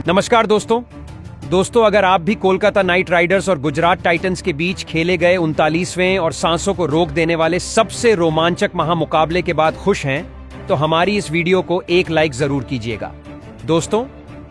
नमस्कार दोस्तों, अगर आप भी कोलकाता नाइट राइडर्स और गुजरात टाइटंस के बीच खेले गए 39वें और सांसों को रोक देने वाले सबसे रोमांचक महामुकाबले के बाद खुश हैं, तो हमारी इस वीडियो को एक लाइक जरूर कीजिएगा। दोस्तों,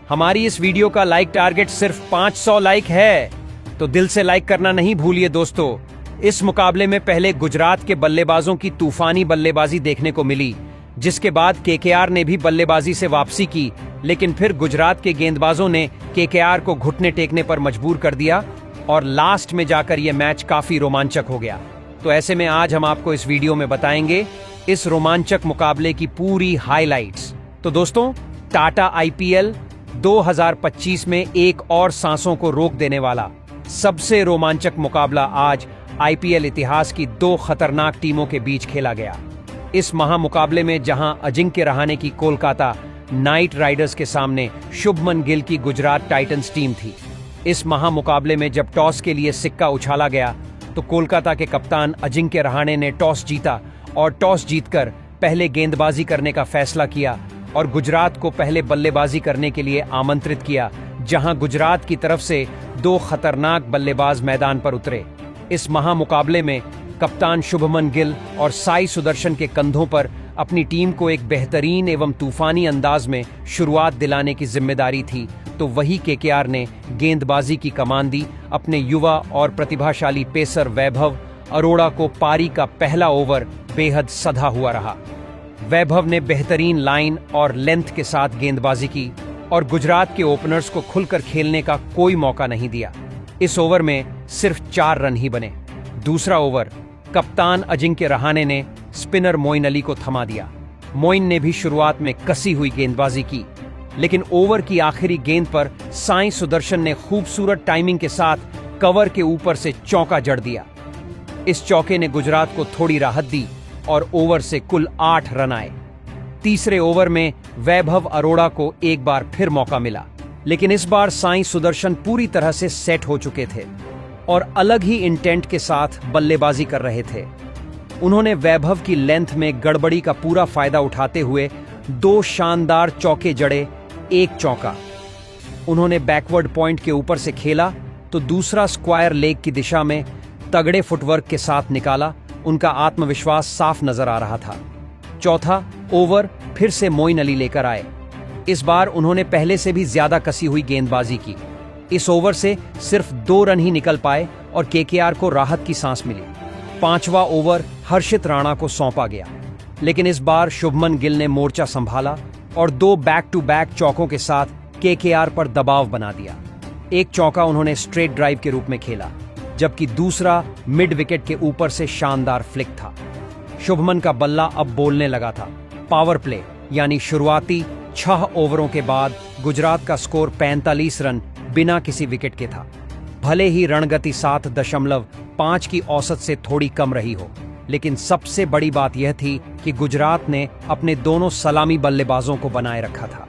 हमारी इस वीडियो का लाइक टारगेट सिर्फ 500 लाइक है, तो दिल से लाइक करना नहीं भूलिए। दोस्तों, इस मुकाबले में पहले गुजरात के बल्लेबाजों की तूफानी बल्लेबाजी देखने को मिली, जिसके बाद केकेआर ने भी बल्लेबाजी से वापसी की, लेकिन फिर गुजरात के गेंदबाजों ने केकेआर को घुटने टेकने पर मजबूर कर दिया और लास्ट में जाकर यह मैच काफी रोमांचक हो गया। तो ऐसे में आज हम आपको इस वीडियो में बताएंगे इस रोमांचक मुकाबले की पूरी हाइलाइट्स। तो दोस्तों, टाटा आईपीएल 2025 में एक और सांसों को रोक देने वाला सबसे रोमांचक मुकाबला आज आईपीएल इतिहास की दो खतरनाक टीमों के बीच खेला गया। इस महामुकाबले में जहां अजिंक्य रहाणे की कोलकाता नाइट राइडर्स के सामने शुभमन गिल की गुजरात टाइटंस टीम थी। इस महामुकाबले में जब टॉस के लिए सिक्का उछाला गया तो कोलकाता के कप्तान अजिंक्य रहाणे ने टॉस जीता और टॉस जीतकर पहले गेंदबाजी करने का फैसला किया और गुजरात को पहले बल्लेबाजी करने के लिए आमंत्रित किया, जहां गुजरात की तरफ से दो खतरनाक बल्लेबाज मैदान पर उतरे। इस महामुकाबले में कप्तान शुभमन गिल और साई सुदर्शन के कंधों पर अपनी टीम को एक बेहतरीन एवं तूफानी अंदाज में शुरुआत दिलाने की जिम्मेदारी थी, तो वही केकेआर ने गेंदबाजी की कमान दी अपने युवा और प्रतिभाशाली पेसर वैभव अरोड़ा को। पारी का पहला ओवर बेहद सधा हुआ रहा। वैभव ने बेहतरीन लाइन और लेंथ के साथ गेंदबाजी की और गुजरात के ओपनर्स को खुलकर खेलने का कोई मौका नहीं दिया। इस ओवर में सिर्फ 4 रन ही बने। दूसरा ओवर कप्तान अजिंक्य रहाणे ने स्पिनर मोइन अली को थमा दिया। मोइन ने भी शुरुआत में कसी हुई गेंदबाजी की, लेकिन ओवर की आखिरी गेंद पर साई सुदर्शन ने खूबसूरत टाइमिंग के साथ कवर के ऊपर से चौका जड़ दिया। इस चौके ने गुजरात को थोड़ी राहत दी और ओवर से कुल 8 रन आए। तीसरे ओवर में वैभव अरोड़ा को एक बार फिर मौका मिला, लेकिन इस बार साई सुदर्शन पूरी तरह से सेट हो चुके थे और अलग ही इंटेंट के साथ बल्लेबाजी कर रहे थे। उन्होंने वैभव की लेंथ में गड़बड़ी का पूरा फायदा उठाते हुए 2 शानदार चौके जड़े, एक चौका। उन्होंने बैकवर्ड पॉइंट के ऊपर से खेला तो दूसरा स्क्वायर लेग की दिशा में तगड़े फुटवर्क के साथ निकाला। उनका आत्मविश्वास साफ नजर आ रहा था। चौथा ओवर फिर से मोइन अली लेकर आए। इस बार उन्होंने पहले से भी ज्यादा कसी हुई गेंदबाजी की। इस ओवर से सिर्फ 2 रन ही निकल पाए और केकेआर को राहत की सांस मिली। 5वां ओवर हर्षित राणा को सौंपा गया, लेकिन इस बार शुभमन गिल ने मोर्चा संभाला और 2 बैक टू बैक चौकों के साथ केकेआर पर दबाव बना दिया। एक चौका उन्होंने स्ट्रेट ड्राइव के रूप में खेला, जबकि दूसरा मिड विकेट के ऊपर से शानदार फ्लिक था। शुभमन का बल्ला अब बोलने लगा था। पावर प्ले यानी शुरुआती 6 ओवरों के बाद गुजरात का स्कोर 45 रन बिना किसी विकेट के था। भले ही रणगति 7.5 की औसत से थोड़ी कम रही हो, लेकिन सबसे बड़ी बात यह थी कि गुजरात ने अपने दोनों सलामी बल्लेबाजों को बनाए रखा था।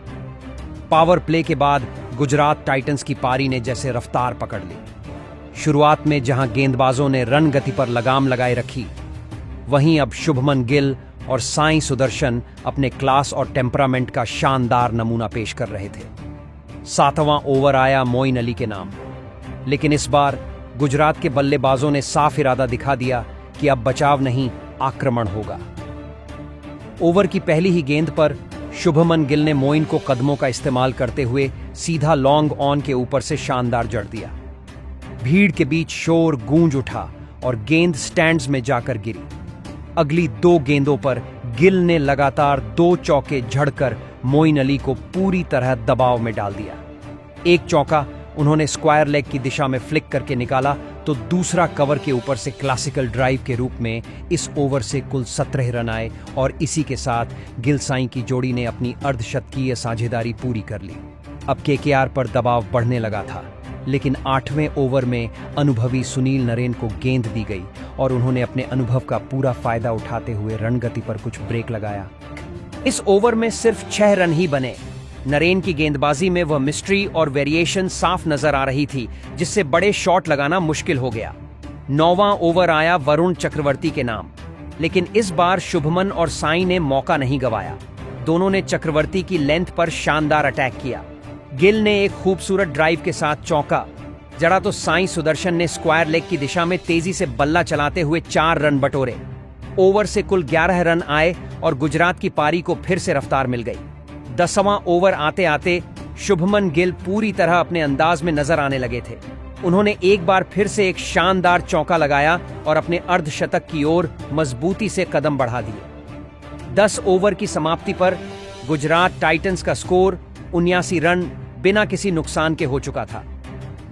पावर प्ले के बाद गुजरात टाइटंस की पारी ने जैसे रफ्तार पकड़ ली। शुरुआत में जहां गेंदबाजों ने रन गति पर लगाम लगाए रखी, वहीं अब शुभमन गिल और साई सुदर्शन अपने क्लास और टेम्परामेंट का शानदार नमूना पेश कर रहे थे। 7वां ओवर आया मोइन अली के नाम, लेकिन इस बार गुजरात के बल्लेबाजों ने साफ इरादा दिखा दिया कि अब बचाव नहीं, आक्रमण होगा। ओवर की पहली ही गेंद पर शुभमन गिल ने मोइन को कदमों का इस्तेमाल करते हुए सीधा लॉन्ग ऑन के ऊपर से शानदार जड़ दिया। भीड़ के बीच शोर गूंज उठा और गेंद स्टैंड्स में जाकर गिरी। अगली 2 गेंदों पर गिल ने लगातार 2 चौके झड़कर मोइन अली को पूरी तरह दबाव में डाल दिया। एक चौका उन्होंने स्क्वायर लेग की दिशा में फ्लिक करके निकाला, तो दूसरा कवर के ऊपर से क्लासिकल ड्राइव के रूप में इस ओवर से कुल 17 रन आए और इसी के साथ गिल साई की जोड़ी ने अपनी अर्धशतकीय साझेदारी पूरी कर ली। अब केकेआर पर दबाव बढ़ने लगा था, लेकिन 8वें ओवर में अनुभवी सुनील नरेन को गेंद दी गई और उन्होंने अपने अनुभव का पूरा फायदा उठाते हुए रणगति पर कुछ ब्रेक लगाया। इस ओवर में सिर्फ 6 रन ही बने। नरेन की गेंदबाजी में वह मिस्ट्री और वेरिएशन साफ नजर आ रही थी, जिससे बड़े शॉट लगाना मुश्किल हो गया। 9वां ओवर आया वरुण चक्रवर्ती के नाम, लेकिन इस बार शुभमन और साई ने मौका नहीं गंवाया। दोनों ने चक्रवर्ती की लेंथ पर शानदार अटैक किया। गिल ने एक खूबसूरत ड्राइव के साथ चौका जड़ा तो साई सुदर्शन ने स्क्वायर लेग की दिशा में तेजी से बल्ला चलाते हुए 4 रन बटोरे। ओवर से कुल 11 रन आए और गुजरात की पारी को फिर से रफ्तार मिल गई। 10वां ओवर आते आते शुभमन गिल पूरी तरह अपने अंदाज में नजर आने लगे थे। उन्होंने एक बार फिर से एक शानदार चौका लगाया और अपने अर्धशतक की ओर मजबूती से कदम बढ़ा दिए। 10 ओवर की समाप्ति पर गुजरात टाइटंस का स्कोर 79 रन बिना किसी नुकसान के हो चुका था।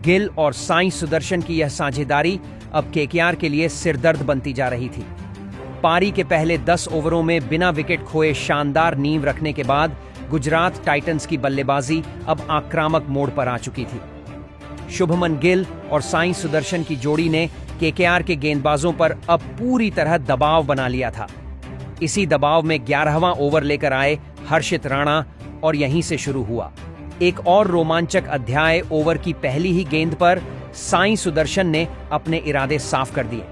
गिल और साई सुदर्शन की यह साझेदारी अब केकेआर के लिए सिरदर्द बनती जा रही थी। पारी के पहले 10 ओवरों में बिना विकेट खोए शानदार नींव रखने के बाद गुजरात टाइटंस की बल्लेबाजी अब आक्रामक मोड़ पर आ चुकी थी। शुभमन गिल और साई सुदर्शन की जोड़ी ने केकेआर के गेंदबाजों पर अब पूरी तरह दबाव बना लिया था। इसी दबाव में 11वां ओवर लेकर आए हर्षित राणा और यहीं से शुरू हुआ एक और रोमांचक अध्याय। ओवर की पहली ही गेंद पर साई सुदर्शन ने अपने इरादे साफ कर दिए।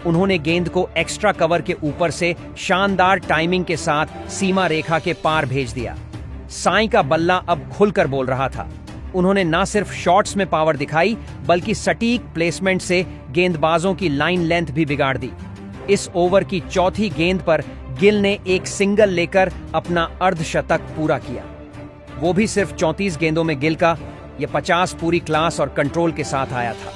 उन्होंने गेंद को एक्स्ट्रा कवर के ऊपर से शानदार टाइमिंग के साथ सीमा रेखा के पार भेज दिया। साई का बल्ला अब खुलकर बोल रहा था। उन्होंने न सिर्फ शॉट्स में पावर दिखाई बल्कि सटीक प्लेसमेंट से गेंदबाजों की लाइन लेंथ भी बिगाड़ दी। इस ओवर की चौथी गेंद पर गिल ने एक सिंगल लेकर अपना अर्धशतक पूरा किया। वो भी सिर्फ 34 गेंदों में गिल का यह 50 पूरी क्लास और कंट्रोल के साथ आया था।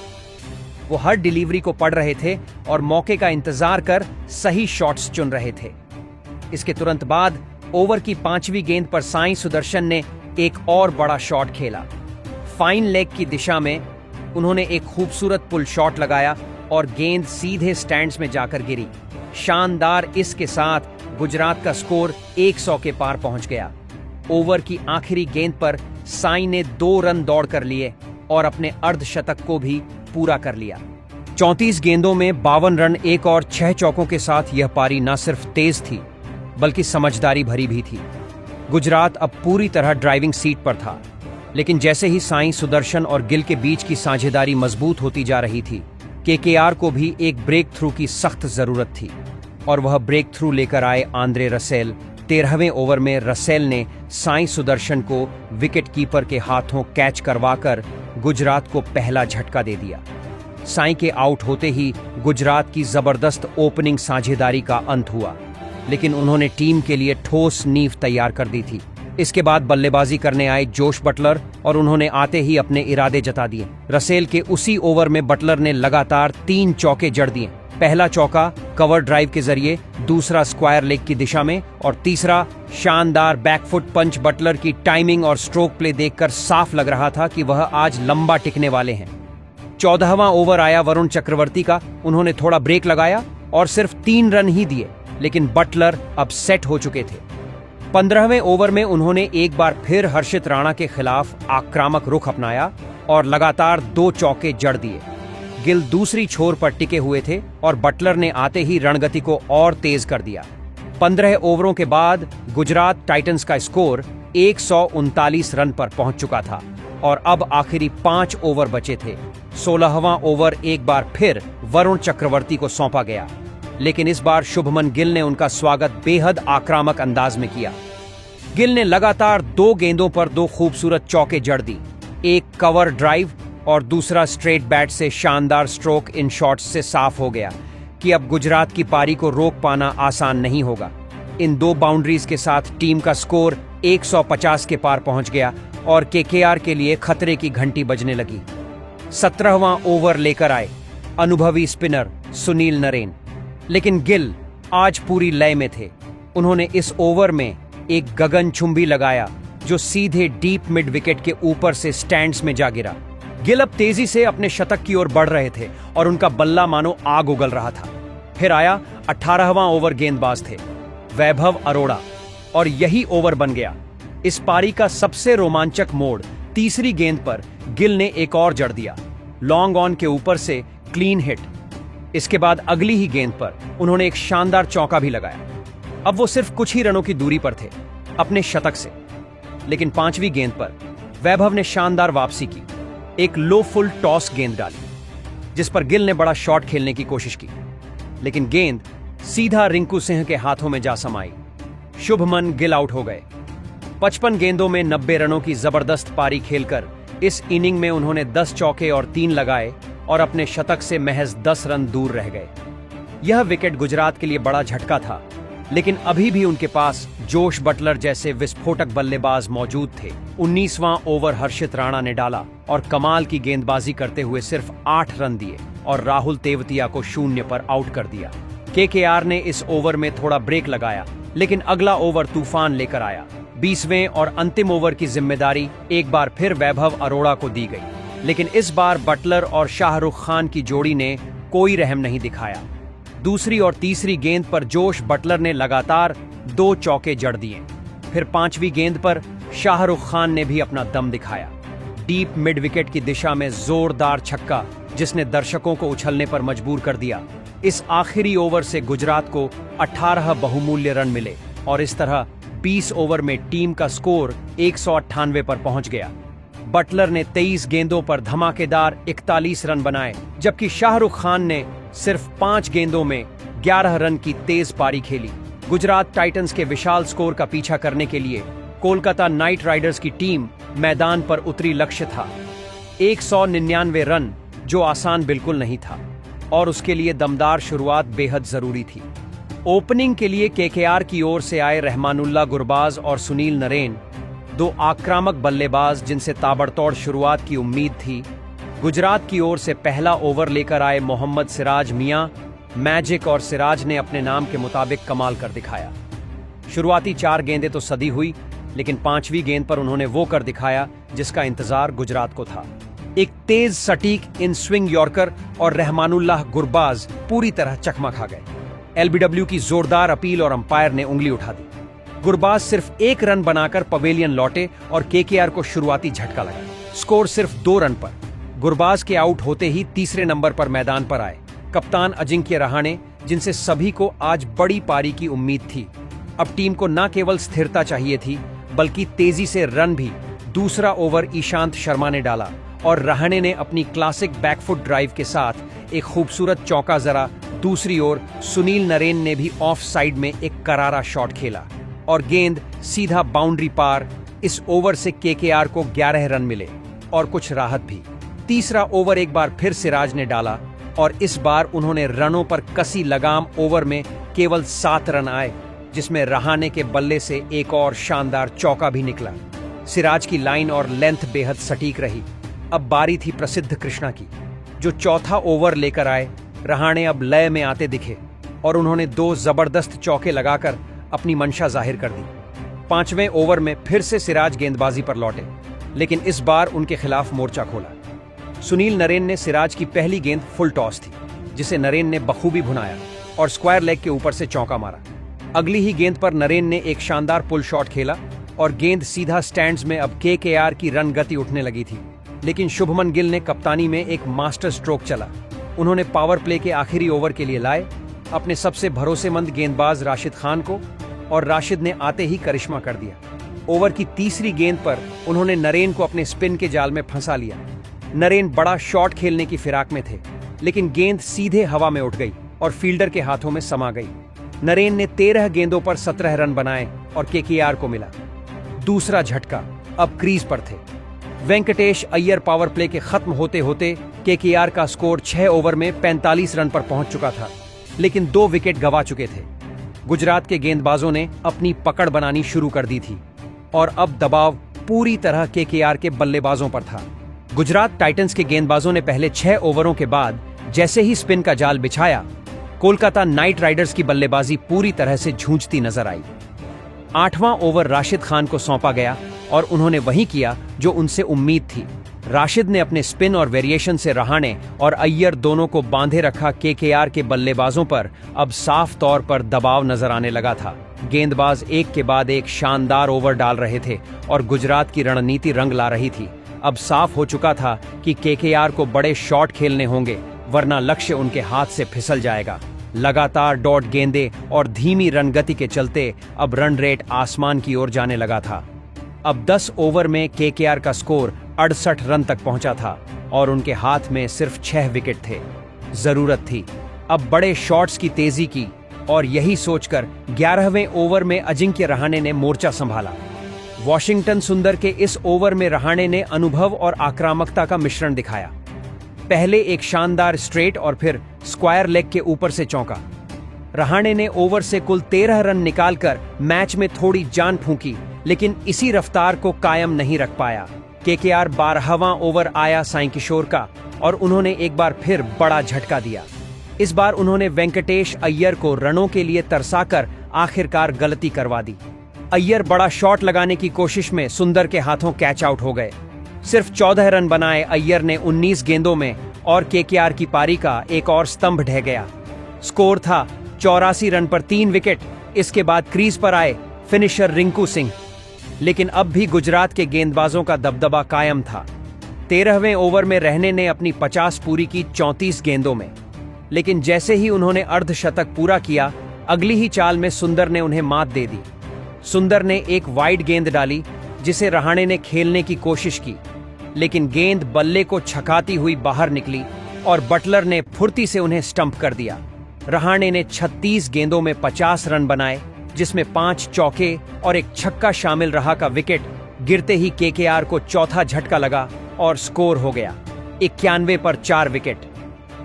वो हर डिलीवरी को पढ़ रहे थे और मौके का इंतजार कर सही शॉट्स चुन रहे थे। इसके तुरंत बाद ओवर की 5वीं गेंद पर साई सुदर्शन ने एक और बड़ा शॉट खेला। फाइन लेग की दिशा में उन्होंने एक खूबसूरत पुल शॉट लगाया और गेंद सीधे स्टैंड्स में जाकर गिरी। शानदार इसके साथ गुजरात का स्कोर 100 के पार पहुंच गया। ओवर की आखिरी गेंद पर साई ने 2 रन दौड़ कर लिए और अपने अर्धशतक को भी पूरा कर लिया। 34 गेंदों में 52 रन, एक और 6 चौकों के साथ यह पारी न सिर्फ तेज थी बल्कि समझदारी भरी भी थी। गुजरात अब पूरी तरह ड्राइविंग सीट पर था, लेकिन जैसे ही साई सुदर्शन और गिल के बीच की साझेदारी मजबूत होती जा रही थी, केकेआर को भी एक ब्रेक थ्रू की सख्त जरूरत थी और वह ब्रेक थ्रू लेकर आए आंद्रे रसेल। 13वें ओवर में रसेल ने साई सुदर्शन को विकेट कीपर के हाथों कैच करवाकर गुजरात को पहला झटका दे दिया। साई के आउट होते ही गुजरात की जबरदस्त ओपनिंग साझेदारी का अंत हुआ, लेकिन उन्होंने टीम के लिए ठोस नींव तैयार कर दी थी। इसके बाद बल्लेबाजी करने आए जोश बटलर और उन्होंने आते ही अपने इरादे जता दिए। रसेल के उसी ओवर में बटलर ने लगातार 3 चौके जड़ दिए। पहला चौका कवर ड्राइव के जरिए, दूसरा स्क्वायर लेग की दिशा में और तीसरा शानदार बैकफुट पंच। बटलर की टाइमिंग और स्ट्रोक प्ले देखकर साफ लग रहा था कि वह आज लंबा टिकने वाले हैं। 14वां ओवर आया वरुण चक्रवर्ती का। उन्होंने थोड़ा ब्रेक लगाया और सिर्फ 3 रन ही दिए, लेकिन बटलर अब सेट हो चुके थे। 15वें ओवर में उन्होंने एक बार फिर हर्षित राणा के खिलाफ आक्रामक रुख अपनाया और लगातार 2 चौके जड़ दिए। गिल दूसरी छोर पर टिके हुए थे और बटलर ने आते ही रणगति को और तेज कर दिया। 15 ओवरों के बाद गुजरात टाइटंस का स्कोर 139 रन पर पहुंच चुका था और अब आखिरी 5 ओवर बचे थे। 16वां ओवर एक बार फिर वरुण चक्रवर्ती को सौंपा गया, लेकिन इस बार शुभमन गिल ने उनका स्वागत बेहद आक्रामक अंदाज में किया। गिल ने लगातार 2 गेंदों पर 2 खूबसूरत चौके जड़ दी, एक कवर ड्राइव और दूसरा स्ट्रेट बैट से शानदार स्ट्रोक। इन शॉट्स से साफ हो गया कि अब गुजरात की पारी को रोक पाना आसान नहीं होगा। इन 2 बाउंड्रीज के साथ टीम का स्कोर 150 के पार पहुंच गया और केकेआर के लिए खतरे की घंटी बजने लगी। 17वां ओवर लेकर आए अनुभवी स्पिनर सुनील नरेन, लेकिन गिल आज पूरी लय में थे। उन्होंने इस ओवर में एक गगनचुंबी लगाया जो सीधे डीप मिड विकेट के ऊपर से स्टैंड्स में जा गिरा। गिल अब तेजी से अपने शतक की ओर बढ़ रहे थे और उनका बल्ला मानो आग उगल रहा था। फिर आया 18वां ओवर। गेंदबाज थे वैभव अरोड़ा और यही ओवर बन गया इस पारी का सबसे रोमांचक मोड़। तीसरी गेंद पर गिल ने एक और जड़ दिया, लॉन्ग ऑन के ऊपर से क्लीन हिट। इसके बाद अगली ही गेंद पर उन्होंने एक शानदार चौका भी लगाया। अब वो सिर्फ कुछ ही रनों की दूरी पर थे अपने शतक से, लेकिन 5वीं गेंद पर वैभव ने शानदार वापसी की। एक लो फुल टॉस गेंद डाली जिस पर गिल ने बड़ा शॉट खेलने की कोशिश की, लेकिन गेंद सीधा रिंकू सिंह के हाथों में जा समाई। शुभमन गिल आउट हो गए। 55 गेंदों में 90 रनों की जबरदस्त पारी खेलकर इस इनिंग में उन्होंने 10 चौके और 3 लगाए और अपने शतक से महज 10 रन दूर रह गए। यह विकेट गुजरात के लिए बड़ा झटका था, लेकिन अभी भी उनके पास जोश बटलर जैसे विस्फोटक बल्लेबाज मौजूद थे। 19वां ओवर हर्षित राणा ने डाला और कमाल की गेंदबाजी करते हुए सिर्फ 8 रन दिए और राहुल तेवतिया को 0 पर आउट कर दिया। केकेआर ने इस ओवर में थोड़ा ब्रेक लगाया, लेकिन अगला ओवर तूफान लेकर आया। 20वें और अंतिम ओवर की जिम्मेदारी एक बार फिर वैभव अरोड़ा को दी गई, लेकिन इस बार बटलर और शाहरुख खान की जोड़ी ने कोई रहम नहीं दिखाया। दूसरी और तीसरी गेंद पर जोश बटलर ने लगातार 2 चौके जड़ दिए। फिर 5वीं गेंद पर शाहरुख खान ने भी अपना दम दिखाया। डीप मिड विकेट की दिशा में जोरदार छक्का, जिसने दर्शकों को उछलने पर मजबूर कर दिया। इस आखिरी ओवर से गुजरात को 18 बहुमूल्य रन मिले और इस तरह 20 ओवर में टीम का स्कोर 198 पर पहुंच गया। बटलर ने 23 गेंदों पर धमाकेदार 41 रन बनाए, जबकि शाहरुख खान ने सिर्फ 5 गेंदों में 11 रन की तेज पारी खेली। गुजरात टाइटंस के विशाल स्कोर का पीछा करने के लिए कोलकाता नाइट राइडर्स की टीम मैदान पर उतरी। लक्ष्य था 199 रन, जो आसान बिल्कुल नहीं था और उसके लिए दमदार शुरुआत बेहद जरूरी थी। ओपनिंग के लिए केकेआर की ओर से आए रहमानुल्लाह गुरबाज और सुनील नरेन, 2 आक्रामक बल्लेबाज जिनसे ताबड़तोड़ शुरुआत की उम्मीद थी। गुजरात की ओर से पहला ओवर लेकर आए मोहम्मद सिराज मियां, मैजिक और सिराज ने अपने नाम के मुताबिक कमाल कर दिखाया। शुरुआती 4 गेंदें तो सदी हुई, लेकिन 5वीं गेंद पर उन्होंने वो कर दिखाया जिसका इंतजार गुजरात को था। एक तेज सटीक इन स्विंग यॉर्कर और रहमानुल्लाह गुरबाज पूरी तरह चकमा खा गए। एलबीडब्ल्यू की जोरदार अपील और अंपायर ने उंगली उठा दी। गुरबाज सिर्फ 1 रन बनाकर पवेलियन लौटे और केकेआर को शुरुआती झटका लगा। स्कोर सिर्फ 2 रन पर। गुरबाज के आउट होते ही तीसरे नंबर पर मैदान पर आए कप्तान अजिंक्य रहाणे, जिनसे सभी को आज बड़ी पारी की उम्मीद थी। अब टीम को न केवल स्थिरता चाहिए थी, बल्कि तेजी से रन भी। दूसरा ओवर ईशांत शर्मा ने डाला और रहाणे ने अपनी क्लासिक बैकफुट ड्राइव के साथ एक खूबसूरत चौका जरा। दूसरी ओर सुनील नरेन ने भी ऑफ साइड में एक करारा शॉट खेला और गेंद सीधा बाउंड्री पार। इस ओवर से केकेआर को 11 रन मिले और कुछ राहत भी। तीसरा ओवर एक बार फिर सिराज ने डाला और इस बार उन्होंने रनों पर कसी लगाम। ओवर में केवल 7 रन आए, जिसमें रहाणे के बल्ले से एक और शानदार चौका भी निकला। सिराज की लाइन और लेंथ बेहद सटीक रही। अब बारी थी प्रसिद्ध कृष्णा की, जो चौथा ओवर लेकर आए। रहाणे अब लय में आते दिखे और उन्होंने 2 जबरदस्त चौके लगाकर अपनी मंशा जाहिर कर दी। 5वें ओवर में फिर से सिराज गेंदबाजी पर लौटे, लेकिन इस बार उनके खिलाफ मोर्चा खोला। सुनील नरेन ने सिराज की पहली गेंद फुल टॉस थी, जिसे नरेन ने बखूबी भुनाया और स्क्वायर लेग के ऊपर से चौका मारा। अगली ही गेंद पर नरेन ने एक शानदार पुल शॉट खेला और गेंद सीधा स्टैंड्स में। अब केकेआर की रन गति उठने लगी थी, लेकिन शुभमन गिल ने कप्तानी में एक मास्टर स्ट्रोक चला। उन्होंने पावर प्ले के आखिरी ओवर के लिए लाए अपने सबसे भरोसेमंद गेंदबाज राशिद खान को, और राशिद ने आते ही करिश्मा कर दिया। ओवर की तीसरी गेंद पर उन्होंने नरेन को अपने स्पिन के जाल में फंसा लिया। नरेन बड़ा शॉट खेलने की फिराक में थे, लेकिन गेंद सीधे हवा में उठ गई और फील्डर के हाथों में समा गई। नरेन ने 13 गेंदों पर 17 रन बनाए और केकेआर को मिला दूसरा झटका। अब क्रीज पर थे वेंकटेश अय्यर। पावर प्ले के खत्म होते होते केकेआर का स्कोर 6 ओवर में 45 रन पर पहुंच चुका था, लेकिन 2 विकेट गंवा चुके थे। गुजरात के गेंदबाजों ने अपनी पकड़ बनानी शुरू कर दी थी और अब दबाव पूरी तरह केकेआर के बल्लेबाजों पर था। गुजरात टाइटंस के गेंदबाजों ने पहले 6 ओवरों के बाद जैसे ही स्पिन का जाल बिछाया, कोलकाता नाइट राइडर्स की बल्लेबाजी पूरी तरह से जूझती नजर आई। 8वां ओवर राशिद खान को सौंपा गया और उन्होंने वही किया जो उनसे उम्मीद थी। राशिद ने अपने स्पिन और वेरिएशन से रहाणे और अय्यर दोनों को बांधे रखा। केकेआर के बल्लेबाजों पर अब साफ तौर पर दबाव नजर आने लगा था। गेंदबाज एक के बाद एक शानदार ओवर डाल रहे थे और गुजरात की रणनीति रंग ला रही थी। अब साफ हो चुका था कि केकेआर को बड़े शॉट खेलने होंगे, वरना लक्ष्य उनके हाथ से फिसल जाएगा। लगातार डॉट गेंदें और धीमी रन गति के चलते अब रन रेट आसमान की ओर जाने लगा था। अब 10 ओवर में केकेआर का स्कोर 68 रन तक पहुंचा था और उनके हाथ में सिर्फ 6 विकेट थे। जरूरत थी अब बड़े शॉट्स की तेजी की, और यही सोचकर 11वें ओवर में अजिंक्य रहाणे ने मोर्चा संभाला। वॉशिंगटन सुंदर के इस ओवर में रहाणे ने अनुभव और आक्रामकता का मिश्रण दिखाया। पहले एक शानदार स्ट्रेट और फिर स्क्वायर लेग के ऊपर से चौका। रहाणे ने ओवर से कुल 13 रन निकालकर मैच में थोड़ी जान फूंकी, लेकिन इसी रफ्तार को कायम नहीं रख पाया। केकेआर 12वां ओवर आया साई किशोर का और उन्होंने एक बार फिर बड़ा झटका दिया। इस बार उन्होंने वेंकटेश अय्यर को रनों के लिए तरसाकर आखिरकार गलती करवा दी। अय्यर बड़ा शॉट लगाने की कोशिश में सुंदर के हाथों कैच आउट हो गए। सिर्फ 14 रन बनाए अय्यर ने 19 गेंदों में और केकेआर की पारी का एक और स्तंभ ढह गया। स्कोर था 84 रन पर 3 विकेट। इसके बाद क्रीज पर आए फिनिशर रिंकू सिंह, लेकिन अब भी गुजरात के गेंदबाजों का दबदबा कायम था। 13वें ओवर में रहने ने अपनी 50 पूरी की 34 गेंदों में, लेकिन जैसे ही उन्होंने अर्धशतक पूरा किया, अगली ही चाल में सुंदर ने उन्हें मात दे दी। सुंदर ने एक वाइड गेंद डाली जिसे रहाणे ने खेलने की कोशिश की, लेकिन गेंद बल्ले को छकाती हुई बाहर निकली और बटलर ने फुर्ती से उन्हें स्टंप कर दिया। रहाणे ने 36 गेंदों में 50 रन बनाए, जिसमें 5 चौके और एक छक्का शामिल रहा। का विकेट गिरते ही केकेआर को चौथा झटका लगा और स्कोर हो गया 91 पर 4 विकेट।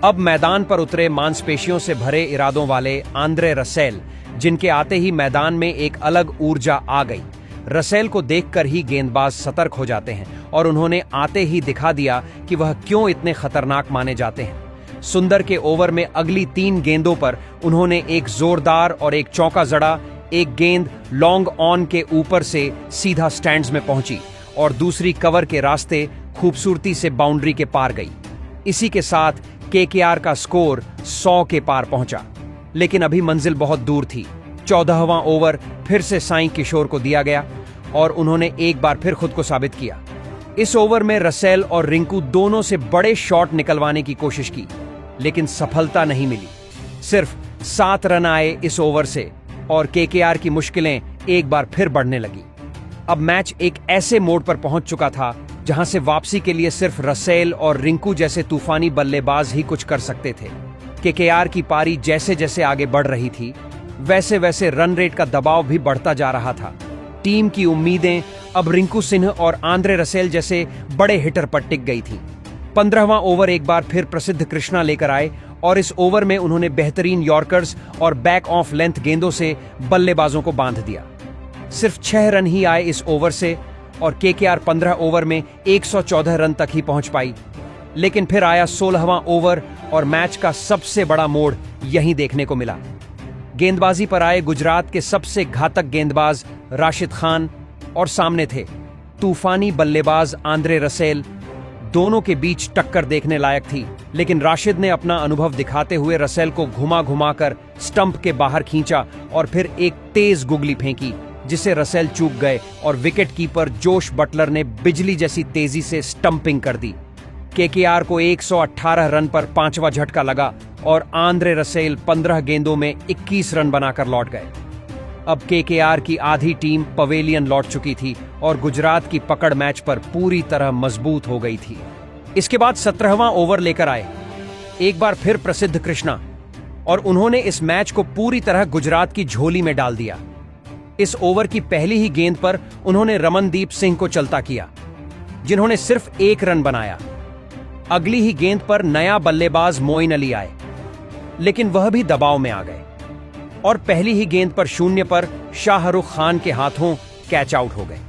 अब मैदान पर उतरे मांसपेशियों से भरे इरादों वाले आंद्रे रसेल, जिनके आते ही मैदान में एक अलग ऊर्जा आ गई। रसेल को देखकर ही गेंदबाज सतर्क हो जाते हैं और उन्होंने आते ही दिखा दिया कि वह क्यों इतने खतरनाक माने जाते हैं। सुंदर के ओवर में अगली 3 गेंदों पर उन्होंने एक जोरदार और एक चौका जड़ा। एक गेंद लॉन्ग ऑन के ऊपर से सीधा स्टैंड्स में पहुंची और दूसरी कवर के रास्ते खूबसूरती से बाउंड्री के पार गई। इसी के साथ केकेआर का स्कोर 100 के पार पहुंचा, लेकिन अभी मंजिल बहुत दूर थी। 14वां ओवर फिर से साई किशोर को दिया गया और उन्होंने एक बार फिर खुद को साबित किया। इस ओवर में रसेल और रिंकू दोनों से बड़े शॉट निकलवाने की कोशिश की, लेकिन सफलता नहीं मिली। सिर्फ 7 रन आए इस ओवर से और केकेआर की मुश्किलें एक बार फिर बढ़ने लगी। अब मैच एक ऐसे मोड़ पर पहुंच चुका था जहां से वापसी के लिए सिर्फ रसेल और रिंकू जैसे तूफानी बल्लेबाज ही कुछ कर सकते थे। केकेआर की पारी जैसे जैसे आगे बढ़ रही थी, वैसे वैसे रन रेट का दबाव भी बढ़ता जा रहा था। टीम की उम्मीदें अब रिंकू सिंह और आंद्रे रसेल जैसे बड़े हिटर पर टिक गई थी। 15वां ओवर एक बार फिर प्रसिद्ध कृष्णा लेकर आए और इस ओवर में उन्होंने बेहतरीन यॉर्कर्स और बैक ऑफ लेंथ गेंदों से बल्लेबाजों को बांध दिया। सिर्फ 6 रन ही आए इस ओवर से और केकेआर 15 ओवर में 114 रन तक ही पहुंच पाई। लेकिन फिर आया 16वां ओवर और मैच का सबसे बड़ा मोड़ यहीं देखने को मिला। गेंदबाजी पर आए गुजरात के सबसे घातक गेंदबाज राशिद खान और सामने थे तूफानी बल्लेबाज आंद्रे रसेल। दोनों के बीच टक्कर देखने लायक थी, लेकिन राशिद ने अपना अनुभव दिखाते हुए रसेल को घुमा घुमाकर स्टंप के बाहर खींचा और फिर एक तेज गुगली फेंकी, जिसे रसेल चूक गए और विकेट कीपर जोश बटलर ने बिजली जैसी तेजी से स्टंपिंग कर दी। केकेआर को 118 रन पर 5वां झटका लगा और आंद्रे रसेल 15 गेंदों में 21 रन बनाकर लौट गए। अब केकेआर की आधी टीम पवेलियन लौट चुकी थी और गुजरात की पकड़ मैच पर पूरी तरह मजबूत हो गई थी। इसके बाद 17वां ओवर लेकर आए एक बार फिर प्रसिद्ध कृष्णा और उन्होंने इस मैच को पूरी तरह गुजरात की झोली में डाल दिया। इस ओवर की पहली ही गेंद पर उन्होंने रमनदीप सिंह को चलता किया, जिन्होंने सिर्फ 1 रन बनाया। अगली ही गेंद पर नया बल्लेबाज मोइन अली आए, लेकिन वह भी दबाव में आ गए और पहली ही गेंद पर 0 पर शाहरुख खान के हाथों कैच आउट हो गए।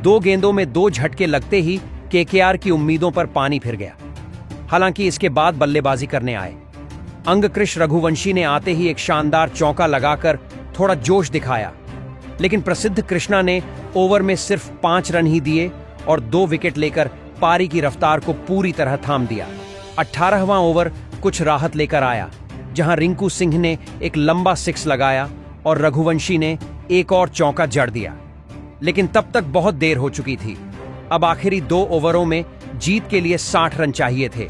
2 गेंदों में 2 झटके लगते ही केकेआर की उम्मीदों पर पानी फिर गया। हालांकि इसके बाद बल्लेबाजी करने आए अंगकृष रघुवंशी ने आते ही एक शानदार चौका लगाकर थोड़ा जोश दिखाया, लेकिन प्रसिद्ध कृष्णा ने ओवर में सिर्फ 5 रन ही दिए और 2 विकेट लेकर पारी की रफ्तार को पूरी तरह थाम दिया। 18वां ओवर कुछ राहत लेकर आया, जहां रिंकू सिंह ने एक लंबा 6 लगाया और रघुवंशी ने एक और चौका जड़ दिया, लेकिन तब तक बहुत देर हो चुकी थी। अब आखिरी 2 ओवरों में जीत के लिए 60 रन चाहिए थे,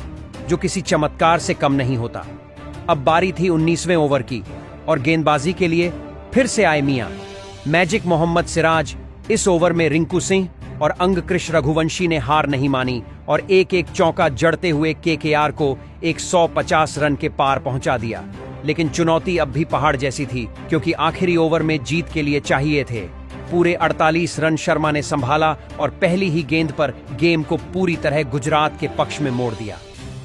जो किसी चमत्कार से कम नहीं होता। अब बारी थी 19वें ओवर की और गेंदबाजी के लिए फिर से आए मियां मैजिक मोहम्मद सिराज। इस ओवर में रिंकू सिंह और अंगकृष रघुवंशी ने हार नहीं मानी और एक एक चौका जड़ते हुए केकेआर को 150 रन के पार पहुंचा दिया। लेकिन चुनौती अब भी पहाड़ जैसी थी, क्योंकि आखिरी ओवर में जीत के लिए चाहिए थे पूरे 48 रन शर्मा ने संभाला और पहली ही गेंद पर गेम को पूरी तरह गुजरात के पक्ष में मोड़ दिया।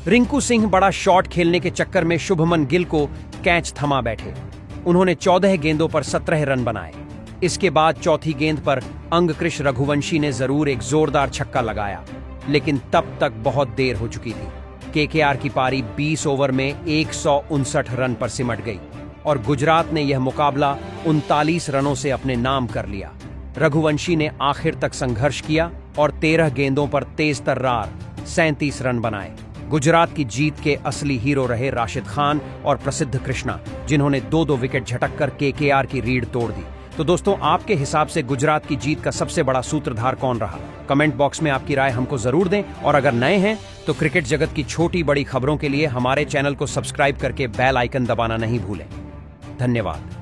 रिंकू सिंह बड़ा शॉट खेलने के चक्कर में शुभमन गिल को कैच थमा बैठे। उन्होंने 14 गेंदों पर 17 रन बनाए। इसके बाद चौथी गेंद पर अंगकृष रघुवंशी ने जरूर एक जोरदार छक्का लगाया, लेकिन तब तक बहुत देर हो चुकी थी। केकेआर की पारी 20 ओवर में 159 रन पर सिमट गई और गुजरात ने यह मुकाबला 39 रनों से अपने नाम कर लिया। रघुवंशी ने आखिर तक संघर्ष किया और 13 गेंदों पर तेज तर्रार 37 रन बनाए। गुजरात की जीत के असली हीरो रहे राशिद खान और प्रसिद्ध कृष्णा, जिन्होंने 2-2 विकेट झटककर केकेआर की रीढ़ तोड़ दी। तो दोस्तों, आपके हिसाब से गुजरात की जीत का सबसे बड़ा सूत्रधार कौन रहा? कमेंट बॉक्स में आपकी राय हमको जरूर दें और अगर नए हैं तो क्रिकेट जगत की छोटी बड़ी खबरों के लिए हमारे चैनल को सब्सक्राइब करके बेल आइकन दबाना नहीं भूलें। धन्यवाद।